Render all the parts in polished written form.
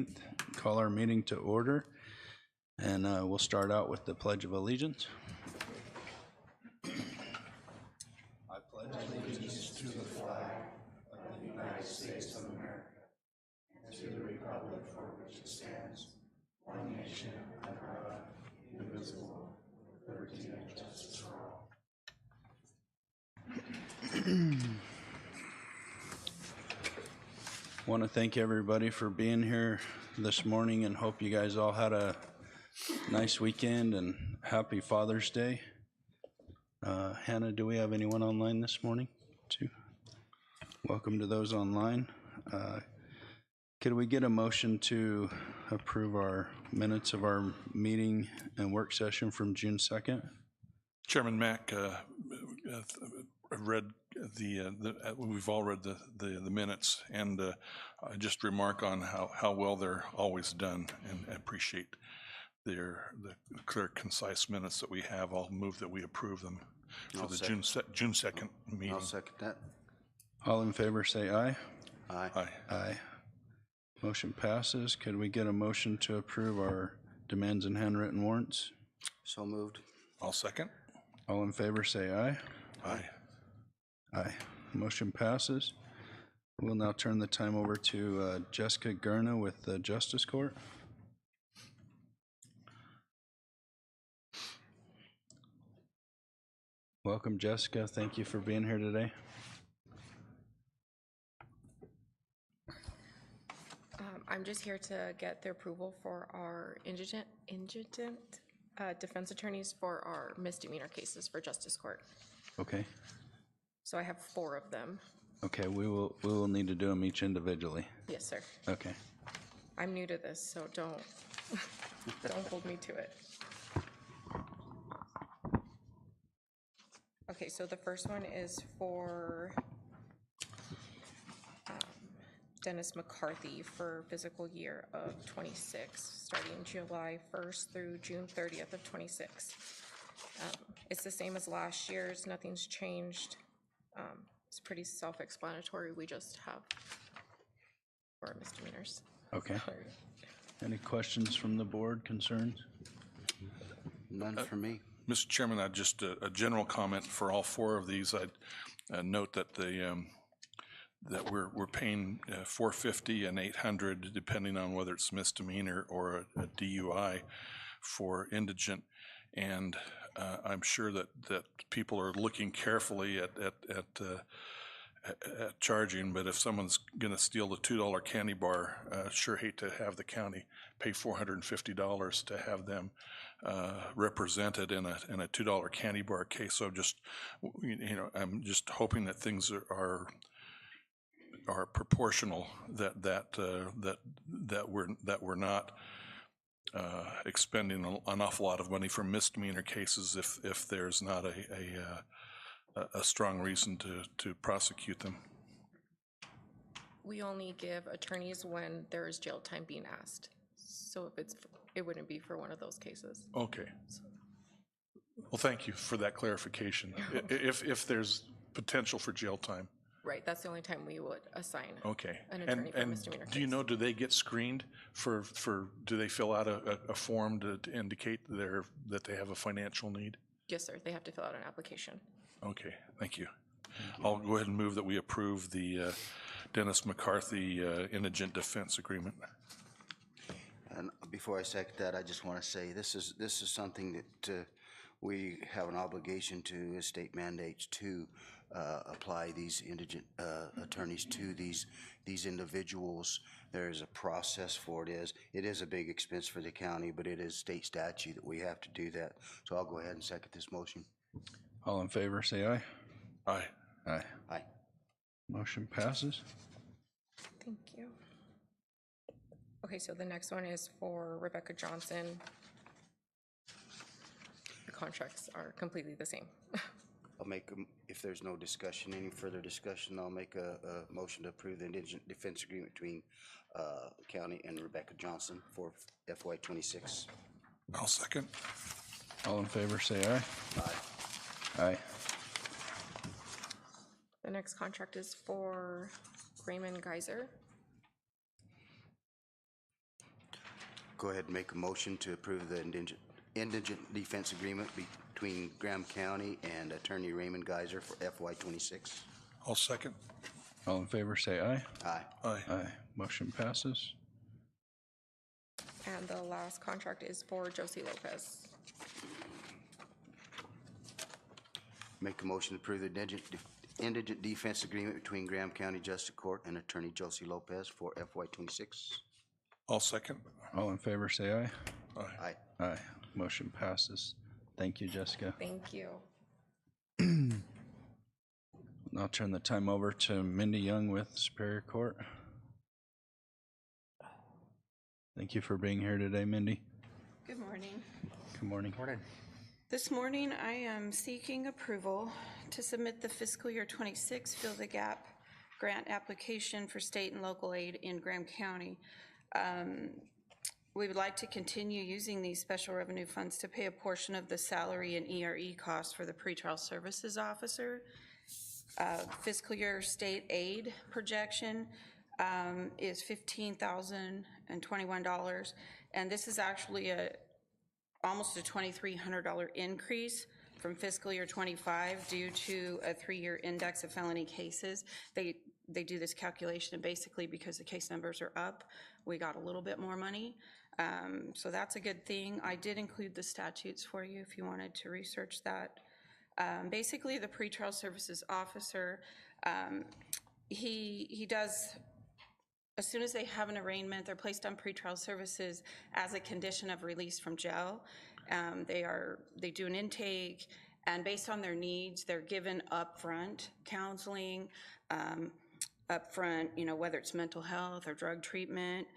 16th. Call our meeting to order, and we'll start out with the Pledge of Allegiance. I pledge allegiance to the flag of the United States of America and to the republic for which it stands, one nation under God, indivisible, with liberty and justice for all. Want to thank everybody for being here this morning and hope you guys all had a nice weekend and happy Father's Day. Hannah, do we have anyone online this morning too? Welcome to those online. Could we get a motion to approve our minutes of our meeting and work session from June 2nd? Chairman Mack, read we've all read the minutes, and I just remark on how well they're always done, and appreciate the clear, concise minutes that we have. I'll move that we approve them for the June 2nd meeting. I'll second that. All in favor say aye. Aye. Aye. Aye. Motion passes. Could we get a motion to approve our demands and handwritten warrants? So moved. I'll second. All in favor say aye. Aye. Aye. Motion passes. We'll now turn the time over to Jessica Gurna with the Justice Court. Welcome, Jessica. Thank you for being here today. I'm just here to get the approval for our indigent defense attorneys for our misdemeanor cases for Justice Court. Okay. So I have 4 of them. Okay, we will need to do them each individually. Yes, sir. Okay. I'm new to this, so don't hold me to it. Okay, so the first one is for Dennis McCarthy for fiscal year of 26, starting July 1st through June 30th of 26. It's the same as last year's, nothing's changed. It's pretty self-explanatory. We just have 4 misdemeanors. Okay. Any questions from the board, concerns? None for me. Mr. Chairman, I just a general comment for all 4 of these. I'd note that that we're paying $450 and $800 depending on whether it's misdemeanor or a DUI for indigent, and I'm sure that people are looking carefully at charging. But if someone's going to steal the $2 candy bar, sure hate to have the county pay $450 to have them represented in a $2 candy bar case. So just I'm just hoping that things are proportional, that we're not expending an awful lot of money for misdemeanor cases if there's not a strong reason to prosecute them. We only give attorneys when there is jail time being asked. So if it wouldn't be for one of those cases. Okay. Well, thank you for that clarification. If there's potential for jail time. Right, that's the only time we would assign Okay. an attorney for a misdemeanor case. Do you know, do they get screened for do they fill out a form to indicate that they have a financial need? Yes, sir, they have to fill out an application. Okay, thank you. I'll go ahead and move that we approve the Dennis McCarthy indigent defense agreement. And before I second that, I just want to say this is something that we have an obligation to, as state mandates, to apply these indigent attorneys to these individuals. There is a process for it. It is a big expense for the county, but it is state statute that we have to do that. So I'll go ahead and second this motion. All in favor say aye. Aye. Aye. Aye. Motion passes. Thank you. Okay, so the next one is for Rebecca Johnson. The contracts are completely the same. I'll make, if there's no discussion, any further discussion, I'll make a motion to approve the indigent defense agreement between the county and Rebecca Johnson for FY26. I'll second. All in favor say aye. Aye. Aye. The next contract is for Raymond Geyser. go ahead and make a motion to approve the indigent defense agreement between Graham County and Attorney Raymond Geyser for FY '26. I'll second. All in favor, say aye. Aye. Aye. Aye. Motion passes. And the last contract is for Josie Lopez. Make a motion to approve the indigent defense agreement between Graham County Justice Court and Attorney Josie Lopez for FY '26. I'll second. All in favor, say aye. Aye. Aye. Aye. Motion passes. Thank you, Jessica. Thank you. I'll turn the time over to Mindy Young with Superior Court. Thank you for being here today, Mindy. Good morning. Good morning. This morning, I am seeking approval to submit the fiscal year '26 Fill the Gap grant application for state and local aid in Graham County. We would like to continue using these special revenue funds to pay a portion of the salary and ERE costs for the pretrial services officer. Fiscal year state aid projection is $15,021, and this is actually almost a $2,300 increase from fiscal year '25 due to a 3-year index of felony cases. They do this calculation, and basically because the case numbers are up, we got a little bit more money. So that's a good thing. I did include the statutes for you if you wanted to research that. Basically, the pretrial services officer, he does, as soon as they have an arraignment, they're placed on pretrial services as a condition of release from jail. They do an intake, and based on their needs, they're given upfront counseling, upfront, whether it's mental health or drug treatment,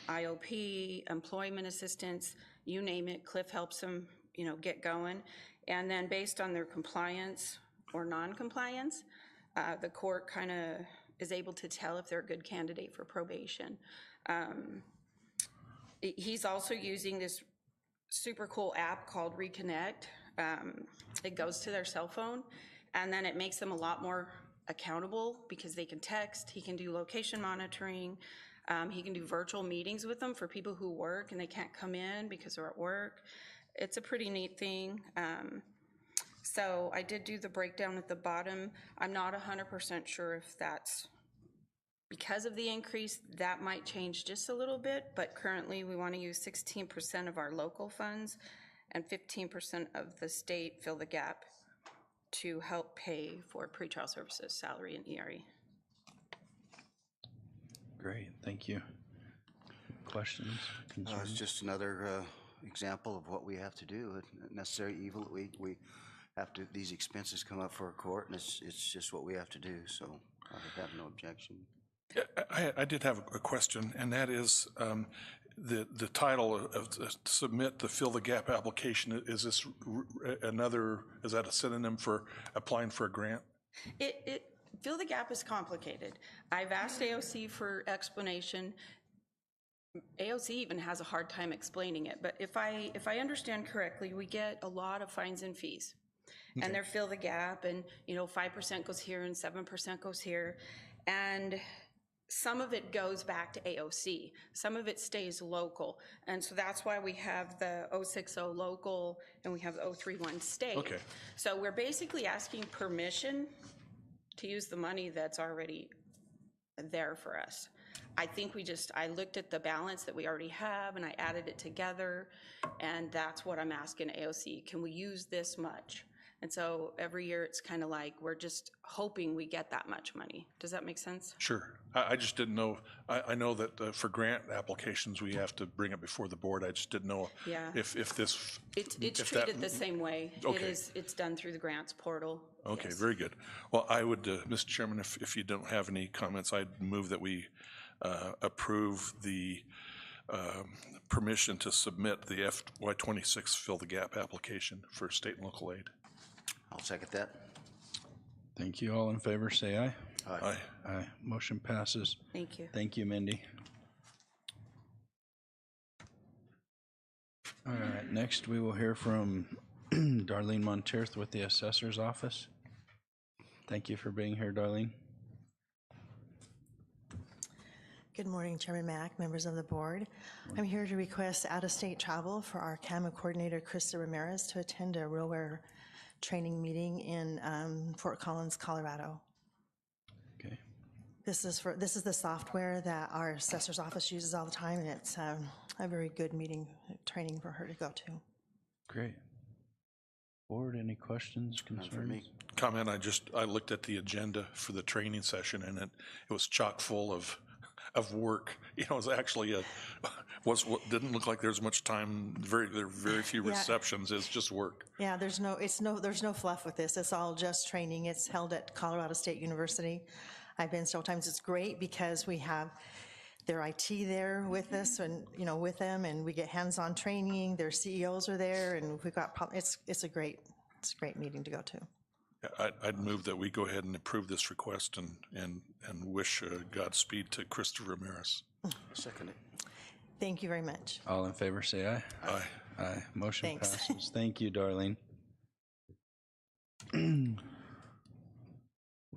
IOP, employment assistance, you name it. Cliff helps them, get going. And then based on their compliance or non-compliance, the court kind of is able to tell if they're a good candidate for probation. He's also using this super cool app called Reconnect. It goes to their cell phone, and then it makes them a lot more accountable because they can text, he can do location monitoring, he can do virtual meetings with them for people who work and they can't come in because they're at work. It's a pretty neat thing. So I did do the breakdown at the bottom. I'm not 100% sure if that's because of the increase. That might change just a little bit, but currently we want to use 16% of our local funds and 15% of the state Fill the Gap to help pay for pretrial services, salary, and ERE. Great, thank you. Questions, It's concerns? just another example of what we have to do. Necessary evil. We have to. These expenses come up for a court, and it's just what we have to do. So I have no objection. I did have a question, and that is the title of submit the Fill the Gap application. Is this is that a synonym for applying for a grant? Fill the Gap is complicated. I've asked AOC for explanation. AOC even has a hard time explaining it, but if I understand correctly, we get a lot of fines and fees. Okay. And they're Fill the Gap, and 5% goes here and 7% goes here, and some of it goes back to AOC. Some of it stays local, and so that's why we have the 060 local and we have the 031 state. Okay. So we're basically asking permission to use the money that's already there for us. I think I looked at the balance that we already have and I added it together, and that's what I'm asking AOC. Can we use this much? And so every year it's kind of like we're just hoping we get that much money. Does that make sense? Sure. I just didn't know. I know that for grant applications we have to bring it before the board. I just didn't know if this. It's treated the same way. Okay. It's done through the grants portal. Okay, Yes. very good. Well, I would, Mr. Chairman, if you don't have any comments, I'd move that we approve the permission to submit the FY26 Fill the Gap application for state and local aid. I'll second that. Thank you. All in favor, say aye. Aye. Aye. Motion passes. Thank you. Thank you, Mindy. All right, next we will hear from Darlene Monteith with the Assessor's Office. Thank you for being here, Darlene. Good morning, Chairman Mack, members of the board. I'm here to request out-of-state travel for our CAMA coordinator, Krista Ramirez, to attend a RealWare training meeting in Fort Collins, Colorado. Okay. This is the software that our assessor's office uses all the time, and it's a very good training for her to go to. Great. Board, any questions, None concerns? for me. Comment, I looked at the agenda for the training session, and it was chock full of work. You know, it was actually didn't look like there's much time, there were very few Yeah. receptions, it's just work. Yeah, there's no fluff with this. It's all just training. It's held at Colorado State University. I've been several times. It's great because we have their IT there with us and, with them, and we get hands-on training. Their CEOs are there, and we've got, it's a great meeting to go to. Yeah, I'd move that we go ahead and approve this request and wish Godspeed to Krista Ramirez. Second it. Thank you very much. All in favor, say aye. Aye. Aye. Motion Thanks. passes. Thank you, Darlene.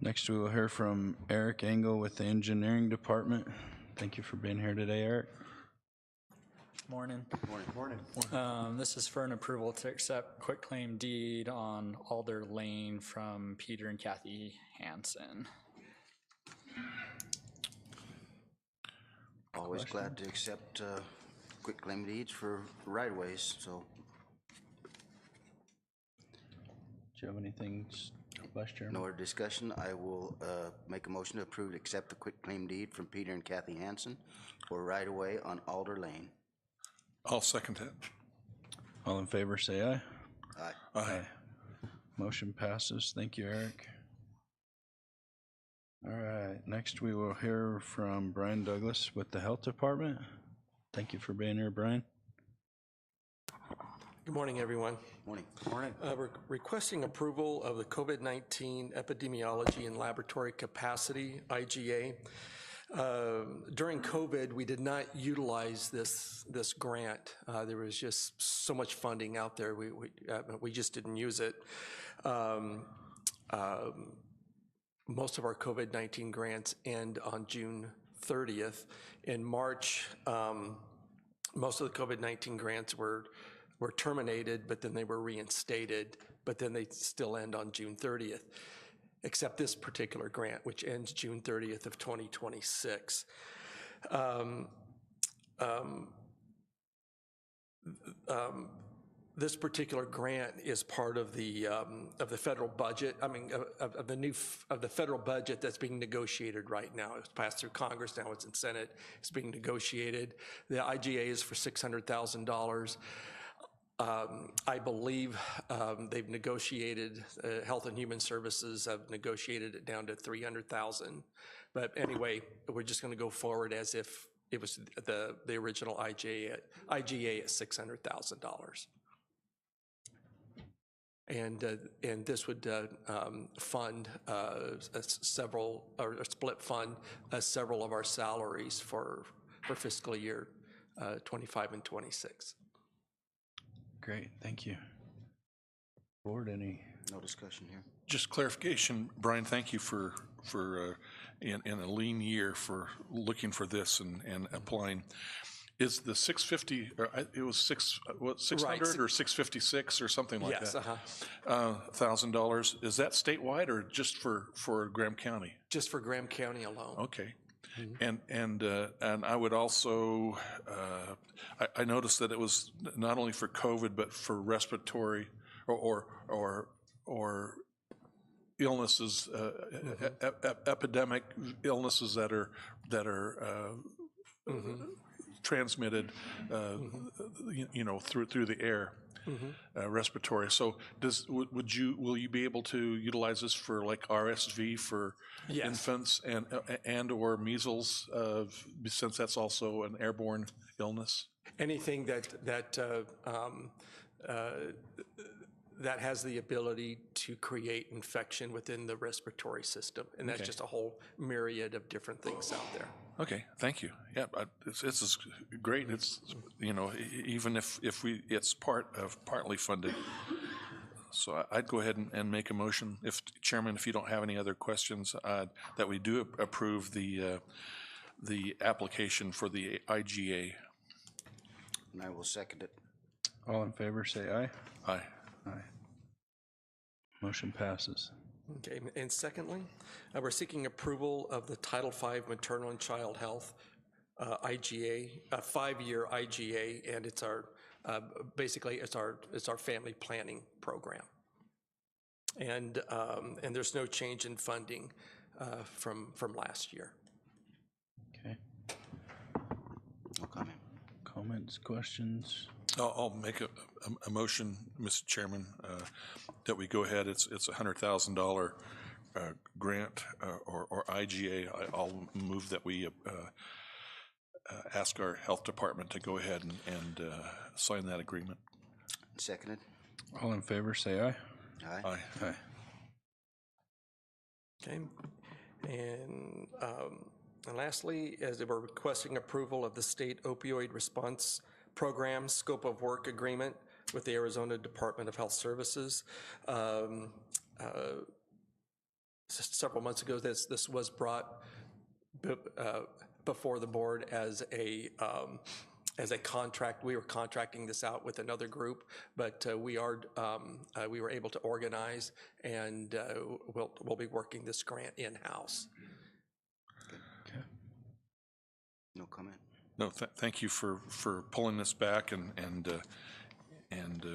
Next, we will hear from Eric Engel with the Engineering Department. Thank you for being here today, Eric. Morning. Morning. This is for an approval to accept quitclaim deed on Alder Lane from Peter and Kathy Hansen. Always glad to accept quitclaim deeds for right-of-ways, so. Do you have anything, Vice Chairman? No other discussion. I will make a motion to approve to accept the quitclaim deed from Peter and Kathy Hansen for right-of-way on Alder Lane. I'll second that. All in favor, say aye. Aye. Aye. Motion passes. Thank you, Eric. All right, next we will hear from Brian Douglas with the Health Department. Thank you for being here, Brian. Good morning, everyone. Morning. We're requesting approval of the COVID-19 Epidemiology and Laboratory Capacity, IGA. During COVID, we did not utilize this grant. There was just so much funding out there. We just didn't use it. Most of our COVID-19 grants end on June 30th. In March, most of the COVID-19 grants were terminated, but then they were reinstated, but then they still end on June 30th, except this particular grant, which ends June 30th of 2026. This particular grant is part of the federal budget. I mean, of the federal budget that's being negotiated right now. It's passed through Congress, now it's in Senate. It's being negotiated. The IGA is for $600,000. I believe they've negotiated, Health and Human Services have negotiated it down to $300,000. But anyway, we're just going to go forward as if it was the original IGA at $600,000. And this would fund split fund several of our salaries for fiscal year 25 and 26. Great, thank you. Board, any? No discussion here. Just clarification, Brian, thank you for in a lean year for looking for this and applying. Is the 650, or it was 600 Right. or 656 or something like Yes, that? $1,000. Is that statewide or just for Graham County? just for Graham County alone. Okay. And I would also, I noticed that it was not only for COVID, but for respiratory or illnesses, epidemic illnesses that are transmitted, through the air. Respiratory. So will you be able to utilize this for like RSV for Yes. infants and or measles, since that's also an airborne illness? Anything that has the ability to create infection within the respiratory system, and that's just a whole myriad of different things out there. Okay, thank you. Yeah, this is great. It's, even if it's partly funded. So I'd go ahead and make a motion, Chairman, if you don't have any other questions, that we do approve the the application for the IGA. And I will second it. All in favor, say aye. Aye. Aye. Motion passes. Okay, and secondly, we're seeking approval of the Title V Maternal and Child Health IGA, a 5-year IGA, and it's our, basically, it's our family planning program. And there's no change in funding from last year. Okay. No comment. Comments, questions? I'll make a motion, Mr. Chairman, that we go ahead. It's a $100,000 grant or IGA. I'll move that we ask our health department to go ahead and sign that agreement. Seconded. All in favor, say aye. Aye. Aye. Aye. Okay, and lastly, as we're requesting approval of the state opioid response program scope of work agreement with the Arizona Department of Health Services. Several months ago, this was brought before the board as a contract. We were contracting this out with another group, but we were able to organize, and we'll be working this grant in-house. Okay. No comment. No, thank you for pulling this back, and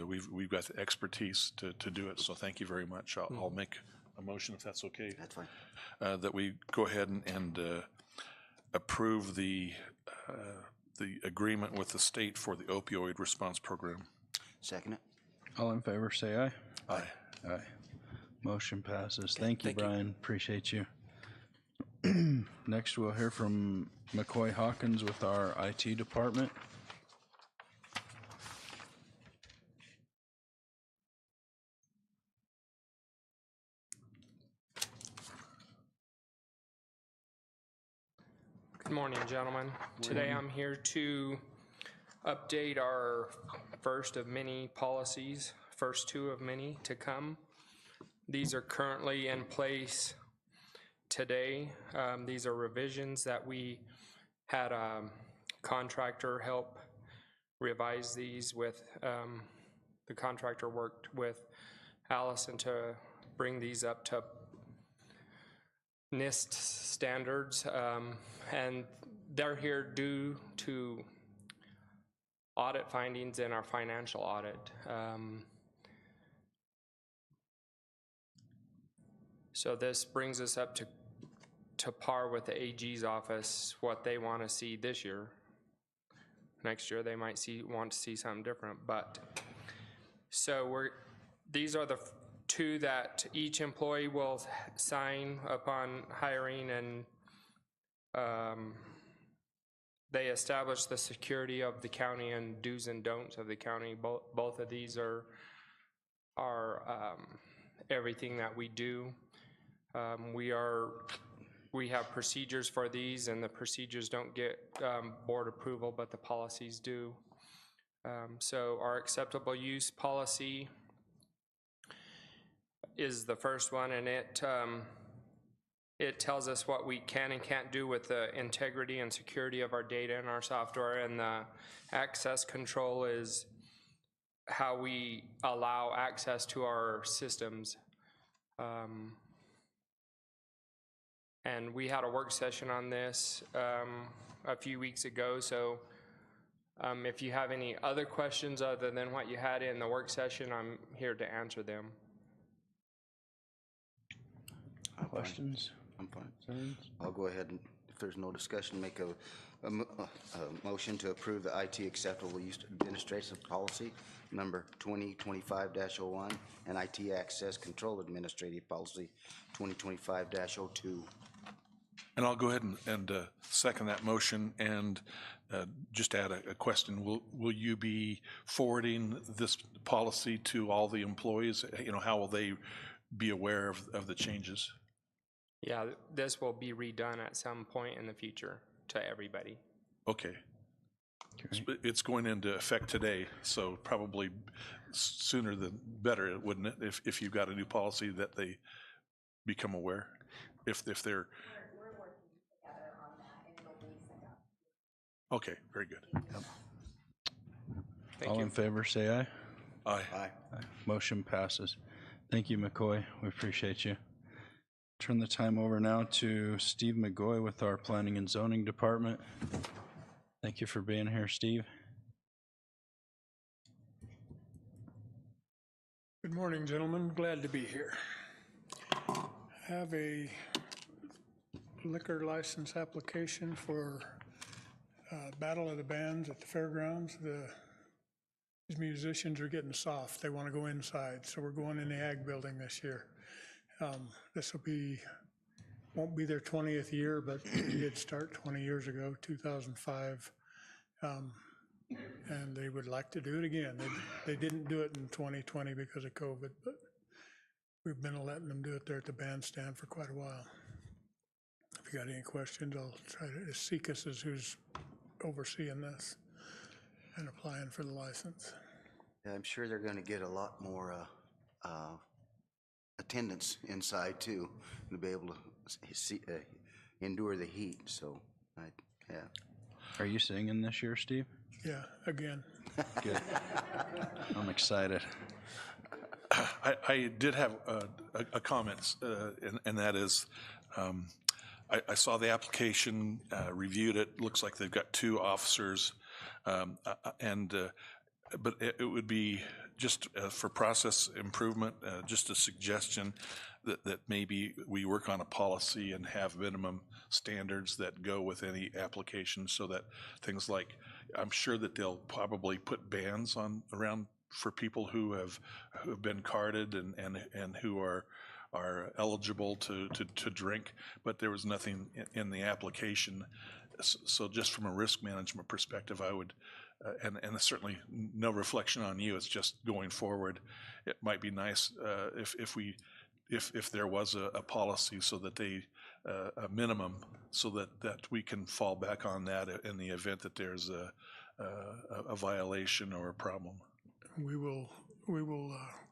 we've got the expertise to do it. So thank you very much. I'll make a motion if that's okay. That's fine. That we go ahead and approve the agreement with the state for the opioid response program. Second it. All in favor, say aye. Aye. Aye. Motion passes. Thank you, thank you. Brian. Appreciate you. Next, we'll hear from McCoy Hawkins with our IT department. Good morning, gentlemen. Today I'm here to update our first of many policies, first two of many to come. These are currently in place today. These are revisions that we had a contractor help revise these with. The contractor worked with Allison to bring these up to NIST standards, and they're here due to audit findings in our financial audit. So this brings us up to par with the AG's office, what they want to see this year. Next year they might want to see something different, but so these are the two that each employee will sign upon hiring, and they establish the security of the county and do's and don'ts of the county. Both of these are everything that we do. We have procedures for these, and the procedures don't get board approval, but the policies do. So our acceptable use policy is the first one, and it tells us what we can and can't do with the integrity and security of our data and our software, and the access control is how we allow access to our systems. And we had a work session on this a few weeks ago, so if you have any other questions other than what you had in the work session, I'm here to answer them. Questions? I'm fine. Concerns? I'll go ahead and, if there's no discussion, make a motion to approve the IT acceptable use administrative policy number 2025-01 and IT access control administrative policy 2025-02. And I'll go ahead and second that motion, and just add a question. Will you be forwarding this policy to all the employees? You know, how will they be aware of the changes? Yeah, this will be redone at some point in the future to everybody. Okay. It's going into effect today, so probably sooner than better, wouldn't it? If you've got a new policy that they become aware, if they're. We're working together on that, and it'll be Okay, very good. All in favor, say aye. Aye. Aye. Motion passes. Thank you, McCoy. We appreciate you. Turn the time over now to Steve McGoy with our Planning and Zoning Department. Thank you for being here, Steve. Good morning, gentlemen. Glad to be here. Have a liquor license application for Battle of the Bands at the fairgrounds. These musicians are getting soft. They want to go inside, so we're going in the Ag Building this year. This won't be their 20th year, but we did start 20 years ago, 2005. And they would like to do it again. They didn't do it in 2020 because of COVID, but we've been letting them do it there at the bandstand for quite a while. If you got any questions, I'll try to, Seekus is who's overseeing this and applying for the license. Yeah, I'm sure they're gonna get a lot more attendance inside too, to be able to endure the heat, so, yeah. Are you singing this year, Steve? Yeah, again. Good. I'm excited. I did have a comment, and that is, I saw the application, reviewed it. Looks like they've got 2 officers, but it would be just for process improvement, just a suggestion that maybe we work on a policy and have minimum standards that go with any application, so that things like, I'm sure that they'll probably put bans on around for people who have been carded and who are eligible to drink, but there was nothing in the application. So just from a risk management perspective, I would, and certainly no reflection on you, it's just going forward, it might be nice if there was a policy so that a minimum, so that we can fall back on that in the event that there's a violation or a problem. We will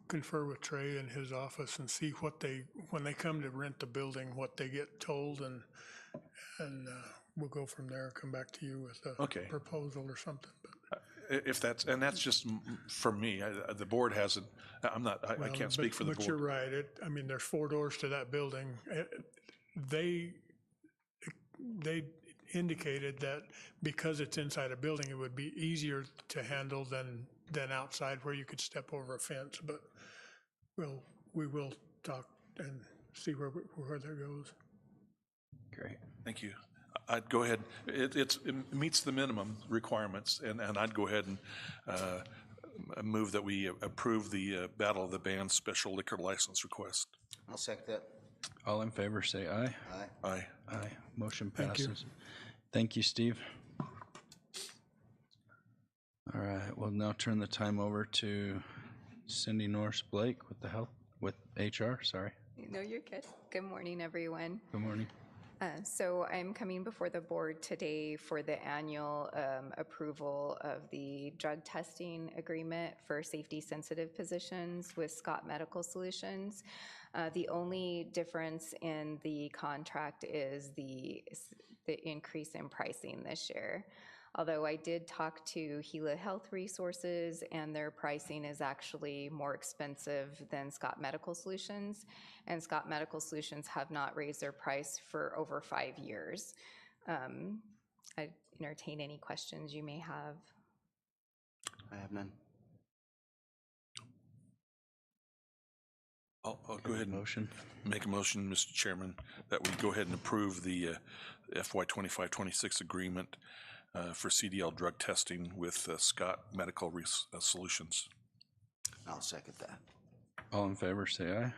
confer with Trey in his office and see when they come to rent the building, what they get told, and we'll go from there, come back to you with a proposal or something. If that's just for me, the board hasn't, I can't speak for the board. But you're right, I mean, there's 4 doors to that building. They indicated that because it's inside a building, it would be easier to handle than outside where you could step over a fence, but we will talk and see where that goes. Great. Thank you. I'd go ahead, it meets the minimum requirements, and I'd go ahead and move that we approve the Battle of the Bands special liquor license request. I'll second that. All in favor, say aye. Aye. Aye. Aye. Motion Thank you. passes. Thank you, Steve. All right, we'll now turn the time over to Cindy Norris Blake with HR, sorry. No, you're good. Good morning, everyone. Good morning. So I'm coming before the board today for the annual approval of the drug testing agreement for safety-sensitive positions with Scott Medical Solutions. The only difference in the contract is the increase in pricing this year. Although I did talk to Gila Health Resources, and their pricing is actually more expensive than Scott Medical Solutions, and Scott Medical Solutions have not raised their price for over 5 years. I entertain any questions you may have. I have none. I'll go ahead and make a motion, Mr. Chairman, that we go ahead and approve the FY 25-26 agreement for CDL drug testing with Scott Medical Solutions. I'll second that. All in favor, say aye.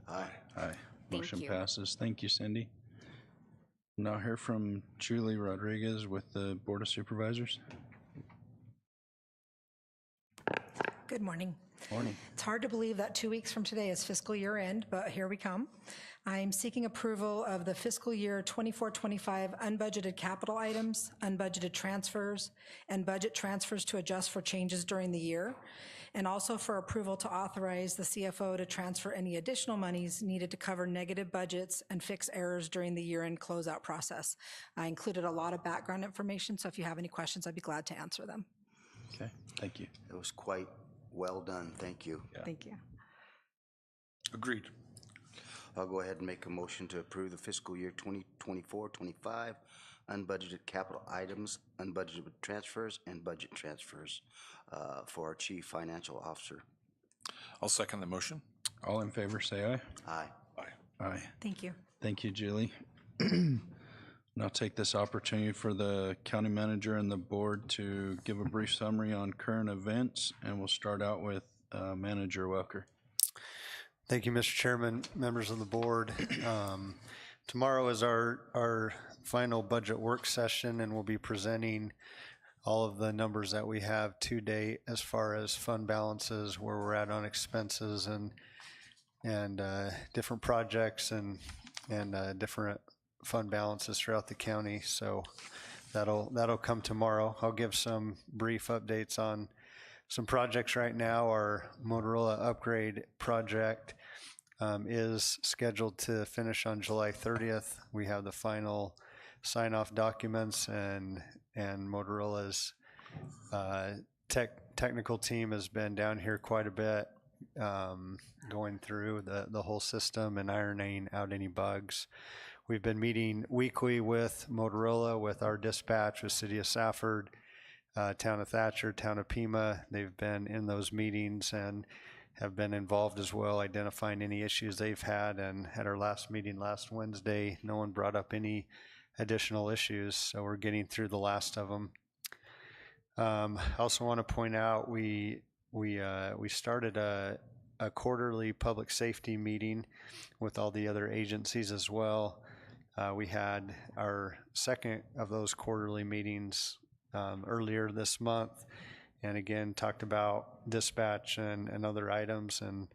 Aye. Aye. Motion you. passes. Thank you, Cindy. Now hear from Julie Rodriguez with the Board of Supervisors. Good morning. Morning. It's hard to believe that 2 weeks from today is fiscal year end, but here we come. I'm seeking approval of the fiscal year 24-25 unbudgeted capital items, unbudgeted transfers, and budget transfers to adjust for changes during the year. and also for approval to authorize the CFO to transfer any additional monies needed to cover negative budgets and fix errors during the year-end closeout process. I included a lot of background information, so if you have any questions, I'd be glad to answer them. Okay, thank you. It was quite well done, thank you. Thank you. Agreed. I'll go ahead and make a motion to approve the fiscal year 2024-25 unbudgeted capital items, unbudgeted transfers, and budget transfers for our Chief Financial Officer. I'll second the motion. All in favor, say aye. Aye. Aye. Aye. Thank you. Thank you, Julie. Now take this opportunity for the county manager and the board to give a brief summary on current events, and we'll start out with Manager Welker. Thank you, Mr. Chairman, members of the board. Tomorrow is our final budget work session, and we'll be presenting all of the numbers that we have to date as far as fund balances, where we're at on expenses, and different projects and different fund balances throughout the county. So that'll come tomorrow. I'll give some brief updates on some projects right now. Our Motorola upgrade project is scheduled to finish on July 30th. We have the final sign-off documents, and Motorola's technical team has been down here quite a bit, going through the whole system and ironing out any bugs. We've been meeting weekly with Motorola, with our dispatch, with City of Safford, Town of Thatcher, Town of Pima. They've been in those meetings and have been involved as well, identifying any issues they've had. And at our last meeting last Wednesday, no one brought up any additional issues, so we're getting through the last of them. I also want to point out we started a quarterly public safety meeting with all the other agencies as well. We had our second of those quarterly meetings earlier this month, and again talked about dispatch and other items, and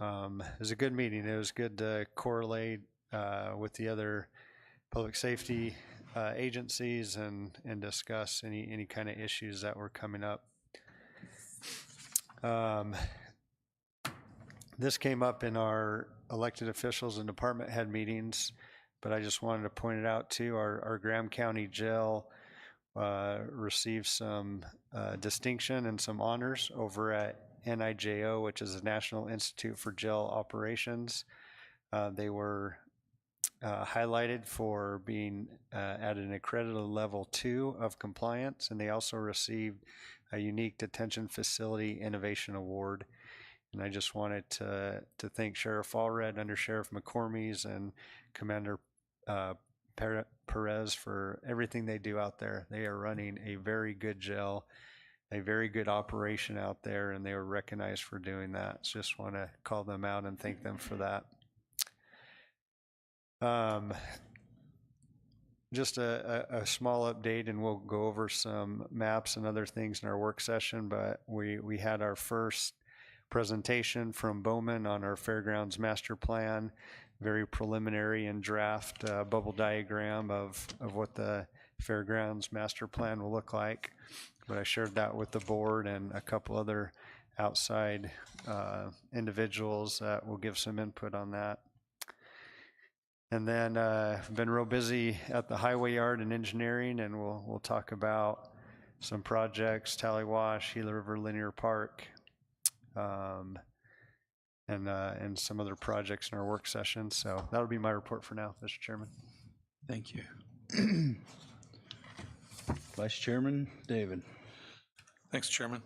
it was a good meeting. It was good to correlate with the other public safety agencies and discuss any kind of issues that were coming up. This came up in our elected officials and department head meetings, but I just wanted to point it out too. Our Graham County Jail received some distinction and some honors over at NIJO, which is the National Institute for Jail Operations. They were highlighted for being at an accredited level 2 of compliance, and they also received a Unique Detention Facility Innovation Award. And I just wanted to thank Sheriff Allred, Under Sheriff McCormies, and Commander Perez for everything they do out there. They are running a very good jail, a very good operation out there, and they were recognized for doing that. So just want to call them out and thank them for that. Just a small update, and we'll go over some maps and other things in our work session, but we had our first presentation from Bowman on our Fairgrounds Master Plan, very preliminary and draft bubble diagram of what the Fairgrounds Master Plan will look like. But I shared that with the board and a couple other outside individuals that will give some input on that. And then I've been real busy at the highway yard and engineering, and we'll talk about some projects, Tallywash, Gila River Linear Park, and some other projects in our work session. So that'll be my report for now, Mr. Chairman. Thank you. Vice Chairman David. Thanks, Chairman.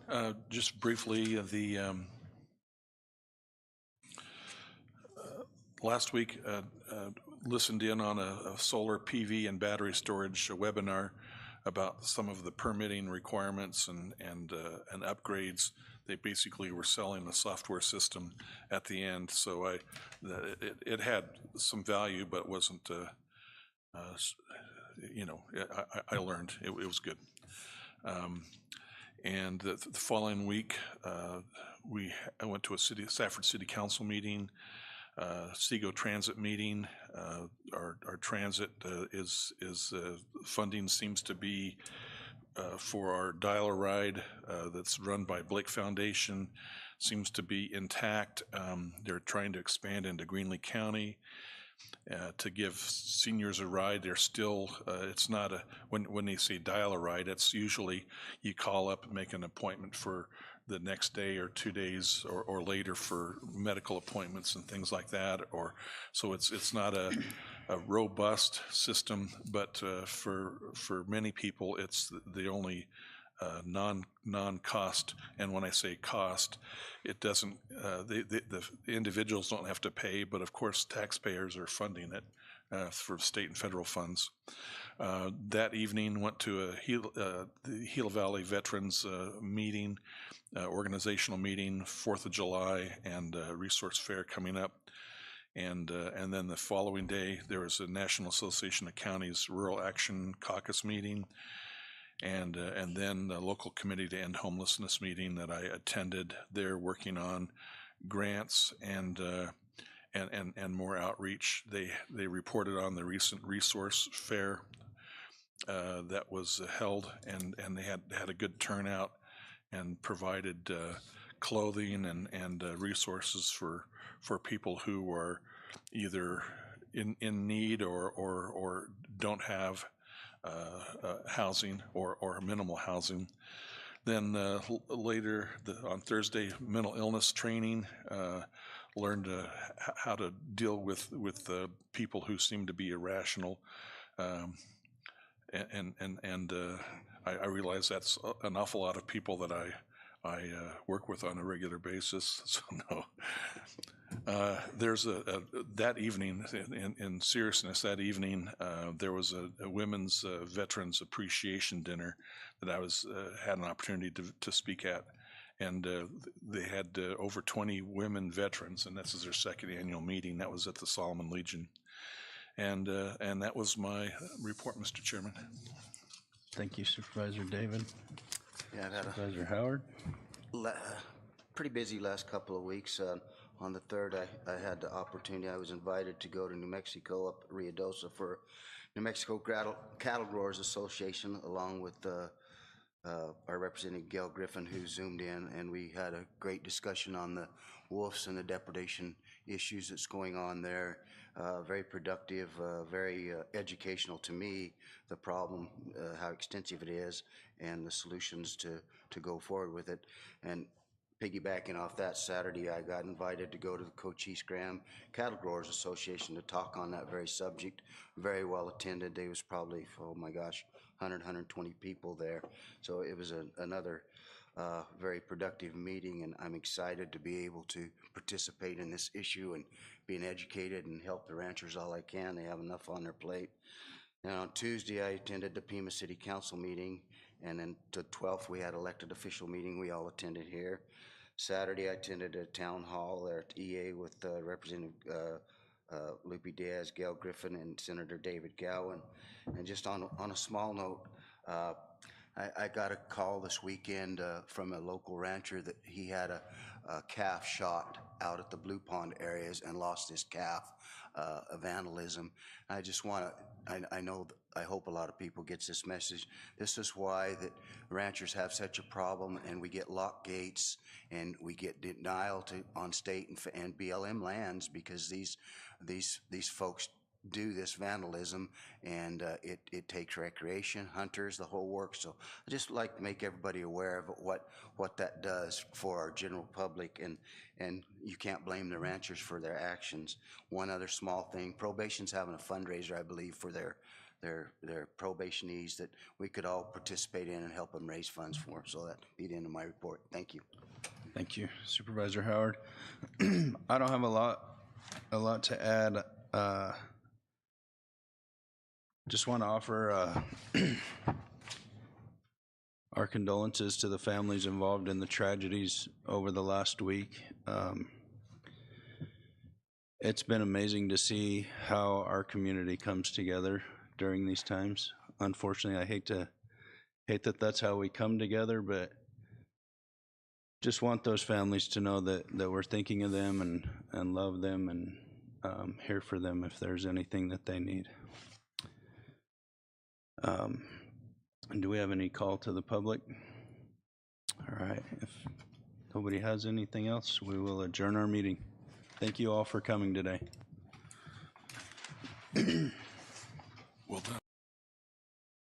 Just briefly, the last week listened in on a solar PV and battery storage webinar about some of the permitting requirements and upgrades. They basically were selling a software system at the end, so it had some value, but wasn't. I learned it was good. And the following week, I went to a Safford City Council meeting, Seago Transit meeting. Our transit funding seems to be for our dial-a-ride that's run by Blake Foundation seems to be intact. They're trying to expand into Greenlee County to give seniors a ride. They're still, it's not a, when they say dial-a-ride, it's usually you call up and make an appointment for the next day or 2 days or later for medical appointments and things like that. Or so it's not a robust system, but for many people, it's the only non-cost. And when I say cost, it doesn't, the individuals don't have to pay, but of course taxpayers are funding it for state and federal funds. That evening went to the Gila Valley Veterans meeting, organizational meeting, 4th of July, and resource fair coming up. And then the following day, there was a National Association of Counties Rural Action Caucus meeting, and then the local committee to end homelessness meeting that I attended. They're working on grants and more outreach. They reported on the recent resource fair that was held, and they had a good turnout and provided clothing and resources for people who are either in need or don't have housing or minimal housing. Then later on Thursday, mental illness training, learned how to deal with people who seem to be irrational, and I realize that's an awful lot of people that I work with on a regular basis. So no. There's that evening, in seriousness, that evening, there was a women's veterans appreciation dinner that I had an opportunity to speak at, and they had over 20 women veterans, and this is their second annual meeting. That was at the Solomon Legion, and that was my report, Mr. Chairman. Thank you, Supervisor David. Yeah, I've had Supervisor Howard. pretty busy last couple of weeks. On the 3rd, I had the opportunity, I was invited to go to New Mexico, up Ruidoso, for New Mexico Cattle Growers Association, along with our representative Gail Griffin, who zoomed in, and we had a great discussion on the wolves and the depredation issues that's going on there. Very productive, very educational to me, the problem, how extensive it is, and the solutions to go forward with it. And piggybacking off that, Saturday I got invited to go to the Cochise Graham Cattle Growers Association to talk on that very subject. Very well attended. There was probably, oh my gosh, 100, 120 people there. So it was another very productive meeting, and I'm excited to be able to participate in this issue and being educated and help the ranchers all I can. They have enough on their plate. And on Tuesday, I attended the Pima City Council meeting, and then the 12th, we had elected official meeting. We all attended here. Saturday, I attended a town hall there at EA with Representative Lupe Diaz, Gail Griffin, and Senator David Gowan. And just on a small note, I got a call this weekend from a local rancher that he had a calf shot out at the Blue Pond areas and lost his calf, vandalism. I just want to, I hope a lot of people gets this message. This is why that ranchers have such a problem, and we get lock gates and we get denial on state and BLM lands because these folks do this vandalism, and it takes recreation, hunters, the whole work. So I just like to make everybody aware of what that does for our general public, and you can't blame the ranchers for their actions. One other small thing, probation's having a fundraiser, I believe, for their probationees that we could all participate in and help them raise funds for. So that'd be the end of my report. Thank you. Thank you, Supervisor Howard. I don't have a lot to add. Just want to offer our condolences to the families involved in the tragedies over the last week. It's been amazing to see how our community comes together during these times. Unfortunately, I hate that that's how we come together, but just want those families to know that we're thinking of them and love them and here for them if there's anything that they need. And do we have any call to the public? All right, if nobody has anything else, we will adjourn our meeting. Thank you all for coming today. Well done.